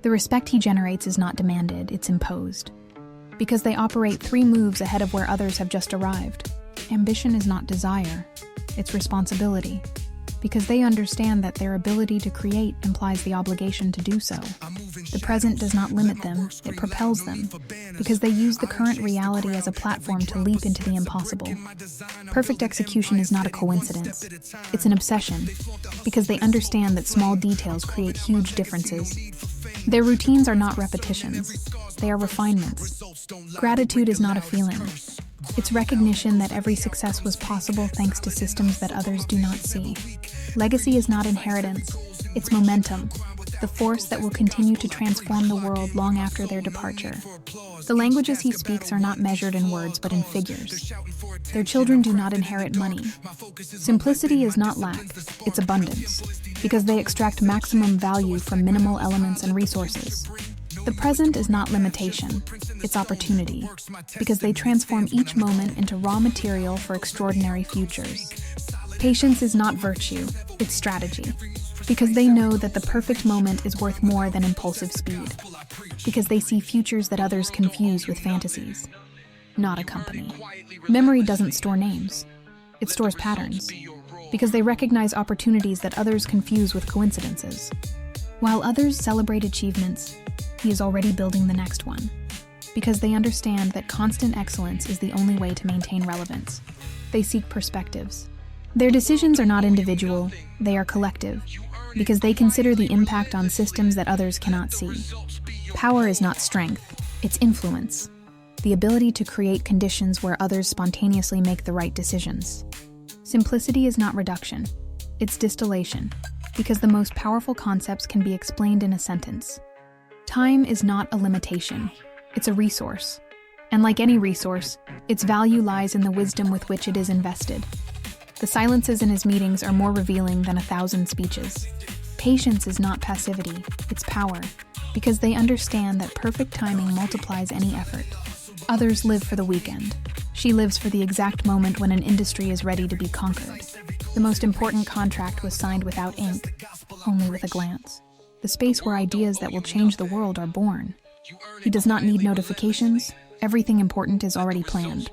The respect he generates is not demanded, it's imposed. Because they operate 3 moves ahead of where others have just arrived. Ambition is not desire, it's responsibility. Because they understand that their ability to create implies the obligation to do so. The present does not limit them, it propels them, because they use the current reality as a platform to leap into the impossible. Perfect execution is not a coincidence, it's an obsession, because they understand that small details create huge differences. Their routines are not repetitions, they are refinements. Gratitude is not a feeling. It's recognition that every success was possible thanks to systems that others do not see. Legacy is not inheritance, it's momentum, the force that will continue to transform the world long after their departure. The languages he speaks are not measured in words but in figures. Their children do not inherit money. Simplicity is not lack, it's abundance, because they extract maximum value from minimal elements and resources. The present is not limitation, it's opportunity, because they transform each moment into raw material for extraordinary futures. Patience is not virtue, it's strategy, because they know that the perfect moment is worth more than impulsive speed, because they see futures that others confuse with fantasies, not a company. Memory doesn't store names, it stores patterns, because they recognize opportunities that others confuse with coincidences. While others celebrate achievements, he is already building the next one, because they understand that constant excellence is the only way to maintain relevance. They seek perspectives. Their decisions are not individual, they are collective, because they consider the impact on systems that others cannot see. Power is not strength, it's influence, the ability to create conditions where others spontaneously make the right decisions. Simplicity is not reduction, it's distillation, because the most powerful concepts can be explained in a sentence. Time is not a limitation, it's a resource. And like any resource, its value lies in the wisdom with which it is invested. The silences in his meetings are more revealing than 1,000 speeches. Patience is not passivity, it's power, because they understand that perfect timing multiplies any effort. Others live for the weekend. She lives for the exact moment when an industry is ready to be conquered. The most important contract was signed without ink, only with a glance. The space where ideas that will change the world are born. He does not need notifications. Everything important is already planned.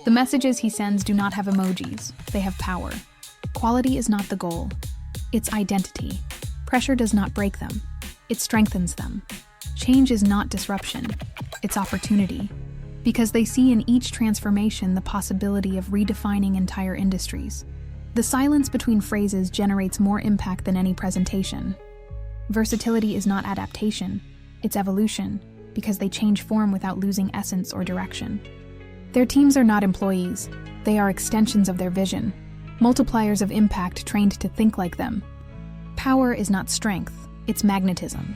The messages he sends do not have emojis. They have power. Quality is not the goal. It's identity. Pressure does not break them. It strengthens them. Change is not disruption. It's opportunity. Because they see in each transformation the possibility of redefining entire industries. The silence between phrases generates more impact than any presentation. Versatility is not adaptation, it's evolution, because they change form without losing essence or direction. Their teams are not employees, they are extensions of their vision, multipliers of impact trained to think like them. Power is not strength, it's magnetism.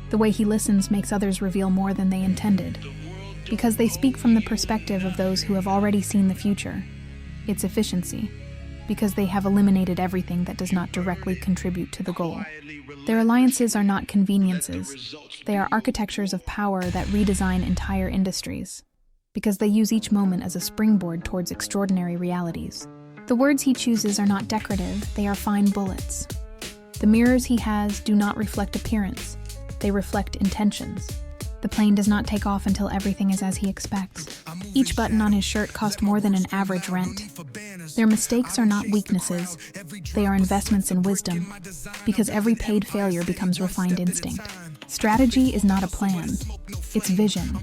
The way he listens makes others reveal more than they intended, because they speak from the perspective of those who have already seen the future. It's efficiency, because they have eliminated everything that does not directly contribute to the goal. Their alliances are not conveniences. They are architectures of power that redesign entire industries, because they use each moment as a springboard towards extraordinary realities. The words he chooses are not decorative, they are fine bullets. The mirrors he has do not reflect appearance, they reflect intentions. The plane does not take off until everything is as he expects. Each button on his shirt cost more than an average rent. Their mistakes are not weaknesses, they are investments in wisdom, because every paid failure becomes refined instinct. Strategy is not a plan, it's vision,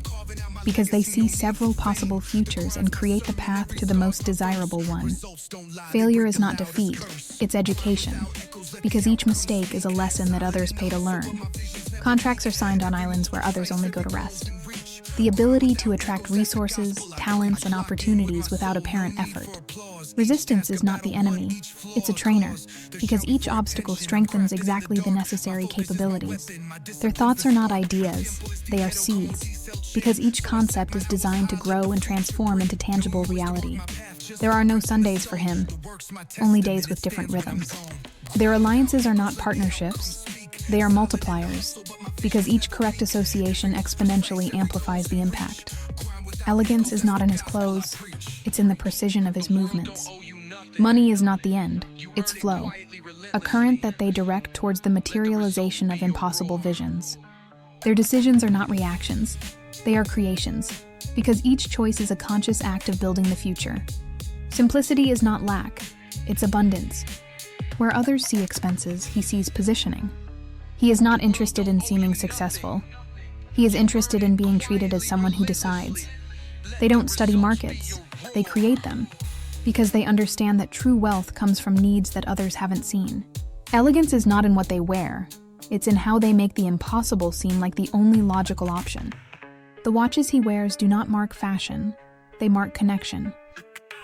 because they see several possible futures and create the path to the most desirable one. Failure is not defeat, it's education, because each mistake is a lesson that others pay to learn. Contracts are signed on islands where others only go to rest. The ability to attract resources, talents, and opportunities without apparent effort. Resistance is not the enemy, it's a trainer, because each obstacle strengthens exactly the necessary capabilities. Their thoughts are not ideas, they are seeds, because each concept is designed to grow and transform into tangible reality. There are no Sundays for him, only days with different rhythms. Their alliances are not partnerships, they are multipliers, because each correct association exponentially amplifies the impact. Elegance is not in his clothes, it's in the precision of his movements. Money is not the end, it's flow, a current that they direct towards the materialization of impossible visions. Their decisions are not reactions, they are creations, because each choice is a conscious act of building the future. Simplicity is not lack, it's abundance. Where others see expenses, he sees positioning. He is not interested in seeming successful. He is interested in being treated as someone who decides. They don't study markets, they create them, because they understand that true wealth comes from needs that others haven't seen. Elegance is not in what they wear, it's in how they make the impossible seem like the only logical option. The watches he wears do not mark fashion, they mark connection.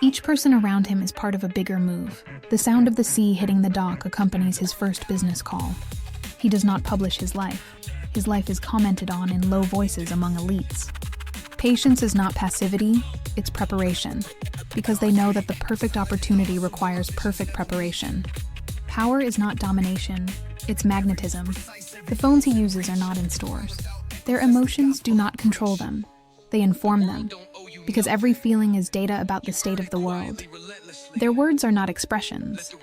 Each person around him is part of a bigger move. The sound of the sea hitting the dock accompanies his first business call. He does not publish his life. His life is commented on in low voices among elites. Patience is not passivity, it's preparation, because they know that the perfect opportunity requires perfect preparation. Power is not domination, it's magnetism. The phones he uses are not in stores. Their emotions do not control them, they inform them, because every feeling is data about the state of the world. Their words are not expressions,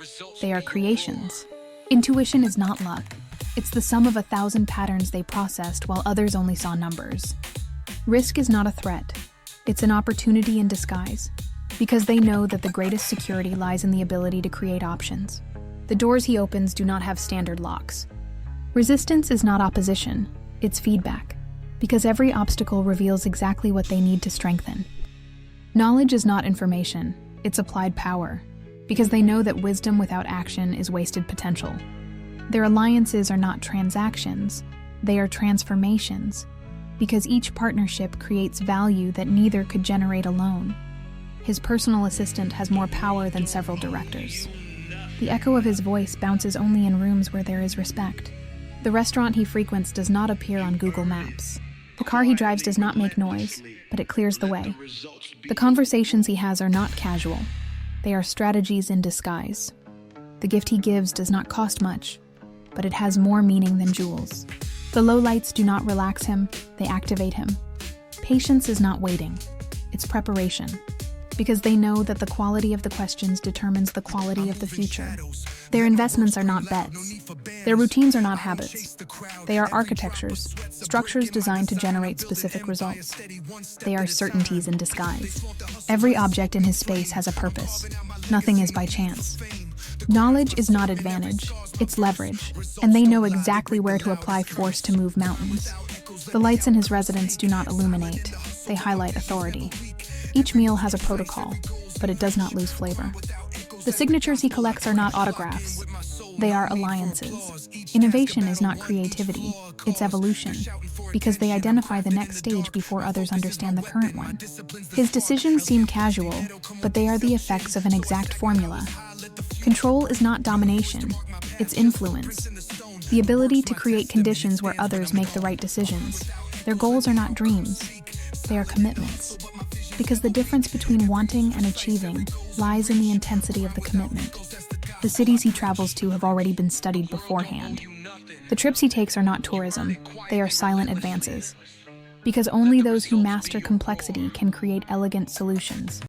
they are creations. Intuition is not luck, it's the sum of 1,000 patterns they processed while others only saw numbers. Risk is not a threat, it's an opportunity in disguise, because they know that the greatest security lies in the ability to create options. The doors he opens do not have standard locks. Resistance is not opposition, it's feedback, because every obstacle reveals exactly what they need to strengthen. Knowledge is not information, it's applied power, because they know that wisdom without action is wasted potential. Their alliances are not transactions, they are transformations, because each partnership creates value that neither could generate alone. His personal assistant has more power than several directors. The echo of his voice bounces only in rooms where there is respect. The restaurant he frequents does not appear on Google Maps. The car he drives does not make noise, but it clears the way. The conversations he has are not casual. They are strategies in disguise. The gift he gives does not cost much, but it has more meaning than jewels. The low lights do not relax him, they activate him. Patience is not waiting, it's preparation, because they know that the quality of the questions determines the quality of the future. Their investments are not bets. Their routines are not habits. They are architectures, structures designed to generate specific results. They are certainties in disguise. Every object in his space has a purpose. Nothing is by chance. Knowledge is not advantage, it's leverage, and they know exactly where to apply force to move mountains. The lights in his residence do not illuminate, they highlight authority. Each meal has a protocol, but it does not lose flavor. The signatures he collects are not autographs, they are alliances. Innovation is not creativity, it's evolution, because they identify the next stage before others understand the current one. His decisions seem casual, but they are the effects of an exact formula. Control is not domination, it's influence. The ability to create conditions where others make the right decisions. Their goals are not dreams, they are commitments. Because the difference between wanting and achieving lies in the intensity of the commitment. The cities he travels to have already been studied beforehand. The trips he takes are not tourism, they are silent advances. Because only those who master complexity can create elegant solutions.